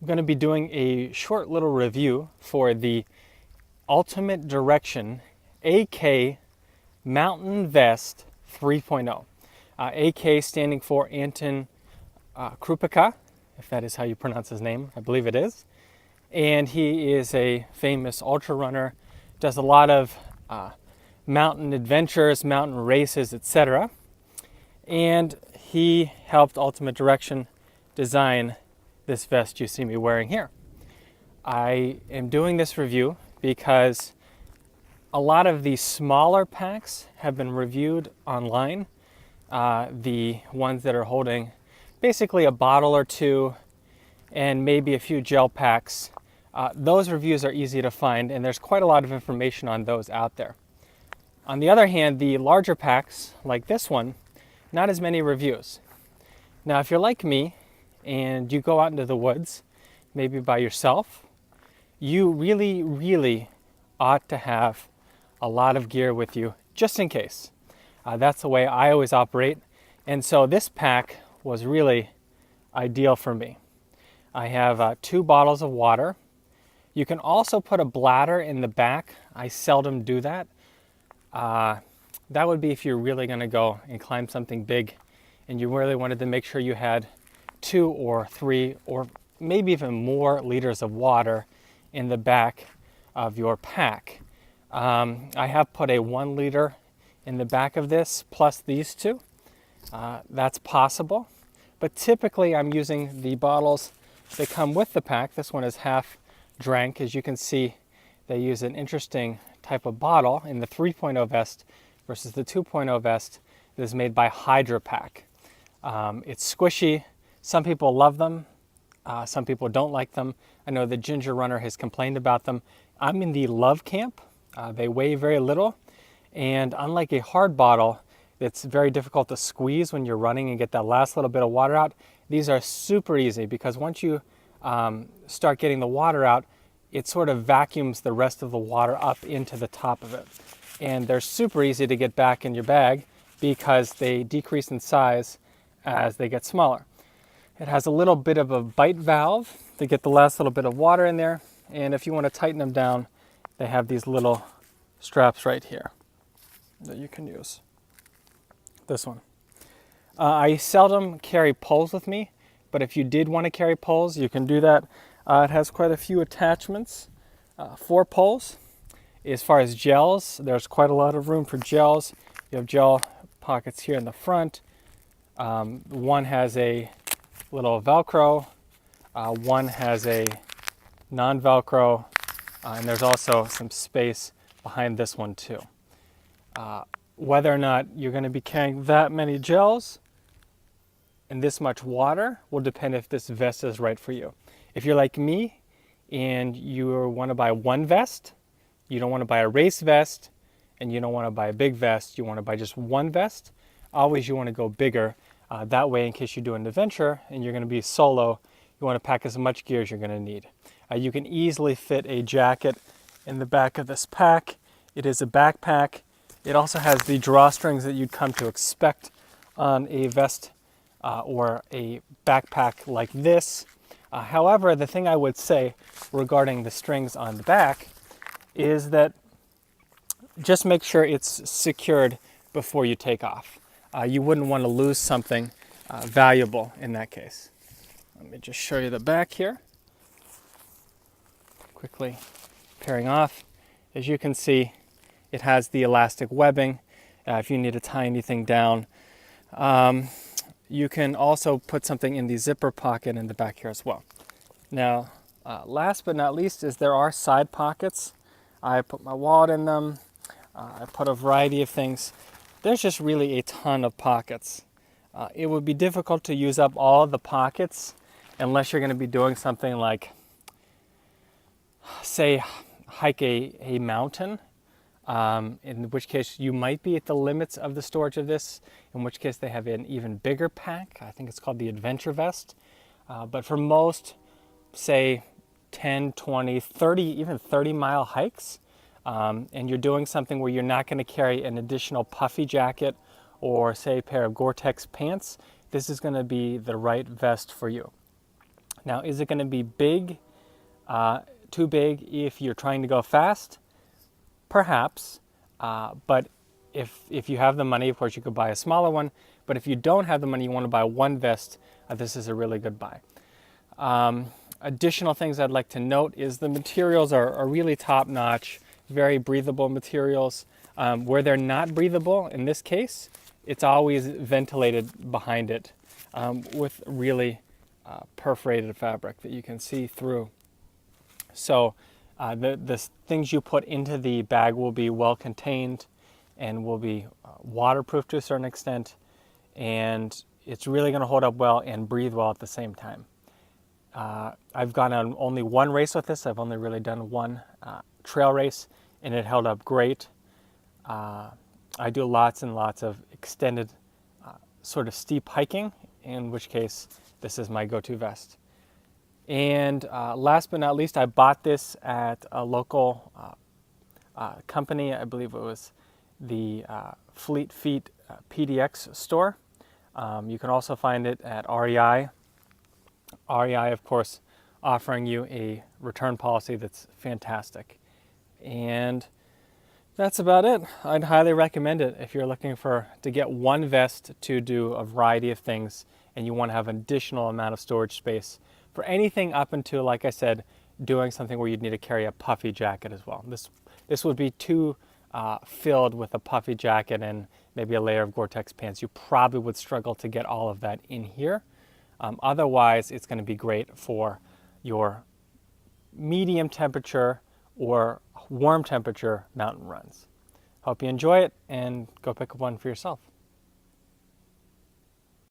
I'm going to be doing a short little review for the Ultimate Direction AK Mountain Vest 3.0. AK standing for Anton Krupicka, if that is how you pronounce his name, I believe it is. And he is a famous ultra runner, does a lot of mountain adventures, mountain races, etc. And he helped Ultimate Direction design this vest you see me wearing here. I am doing this review because a lot of the smaller packs have been reviewed online. The ones that are holding basically a bottle or two and maybe a few gel packs. Those reviews are easy to find, and there's quite a lot of information on those out there. On the other hand, the larger packs, like this one, not as many reviews. Now, if you're like me and you go out into the woods, maybe by yourself, you really ought to have a lot of gear with you just in case. That's the way I always operate. And so this pack was really ideal for me. I have 2 bottles of water. You can also put a bladder in the back. I seldom do that. That would be if you're really going to go and climb something big and you really wanted to make sure you had 2 or 3 or maybe even more liters of water in the back of your pack. I have put a 1 liter in the back of this plus these 2. That's possible, but typically I'm using the bottles that come with the pack. This one is half drank. As you can see, they use an interesting type of bottle in the 3.0 vest versus the 2.0 vest that is made by Hydra Pack. It's squishy. Some people love them. Some people don't like them. I know the Ginger Runner has complained about them. I'm in the love camp. They weigh very little, and unlike a hard bottle that's very difficult to squeeze when you're running and get that last little bit of water out, these are super easy because once you start getting the water out, it sort of vacuums the rest of the water up into the top of it. And they're super easy to get back in your bag because they decrease in size as they get smaller. It has a little bit of a bite valve to get the last little bit of water in there. And if you want to tighten them down, they have these little straps right here that you can use. This one. I seldom carry poles with me, but if you did want to carry poles, you can do that. It has quite a few attachments for poles. As far as gels, there's quite a lot of room for gels. You have gel pockets here in the front. One has a little Velcro, one has a non-Velcro, and there's also some space behind this one too. Whether or not you're going to be carrying that many gels and this much water will depend if this vest is right for you. If you're like me and you want to buy one vest, you don't want to buy a race vest, and you don't want to buy a big vest, you want to buy just one vest, always you want to go bigger. That way, in case you do an adventure and you're going to be solo, you want to pack as much gear as you're going to need. You can easily fit a jacket in the back of this pack. It is a backpack. It also has the drawstrings that you'd come to expect on a vest or a backpack like this. However, the thing I would say regarding the strings on the back is that just make sure it's secured before you take off. You wouldn't want to lose something valuable in that case. Let me just show you the back here. Quickly pairing off. As you can see, it has the elastic webbing if you need to tie anything down. You can also put something in the zipper pocket in the back here as well. Now, last but not least is there are side pockets. I put my wallet in them. I put a variety of things. There's just really a ton of pockets. It would be difficult to use up all the pockets unless you're going to be doing something like, say, hike a mountain, in which case you might be at the limits of the storage of this, in which case they have an even bigger pack. I think it's called the Adventure Vest. But for most, say, 10, 20, 30, even 30-mile hikes, and you're doing something where you're not going to carry an additional puffy jacket or, say, a pair of Gore-Tex pants, this is going to be the right vest for you. Now, is it going to be big, too big if you're trying to go fast? Perhaps, but if you have the money, of course, you could buy a smaller one. But if you don't have the money, you want to buy one vest, this is a really good buy. Additional things I'd like to note is the materials are really top-notch, very breathable materials. Where they're not breathable, in this case, it's always ventilated behind it with really perforated fabric that you can see through. So the things you put into the bag will be well contained and will be waterproof to a certain extent, and it's really going to hold up well and breathe well at the same time. I've gone on only one race with this. I've only really done one trail race, and it held up great. I do lots and lots of extended sort of steep hiking, in which case this is my go-to vest. And last but not least, I bought this at a local company. I believe it was the Fleet Feet PDX store. You can also find it at REI. REI, of course, offering you a return policy that's fantastic. And that's about it. I'd highly recommend it if you're looking to get one vest to do a variety of things and you want to have an additional amount of storage space for anything up until, like I said, doing something where you'd need to carry a puffy jacket as well. This would be too filled with a puffy jacket and maybe a layer of Gore-Tex pants. You probably would struggle to get all of that in here. Otherwise, it's going to be great for your medium temperature or warm temperature mountain runs. Hope you enjoy it and go pick up one for yourself.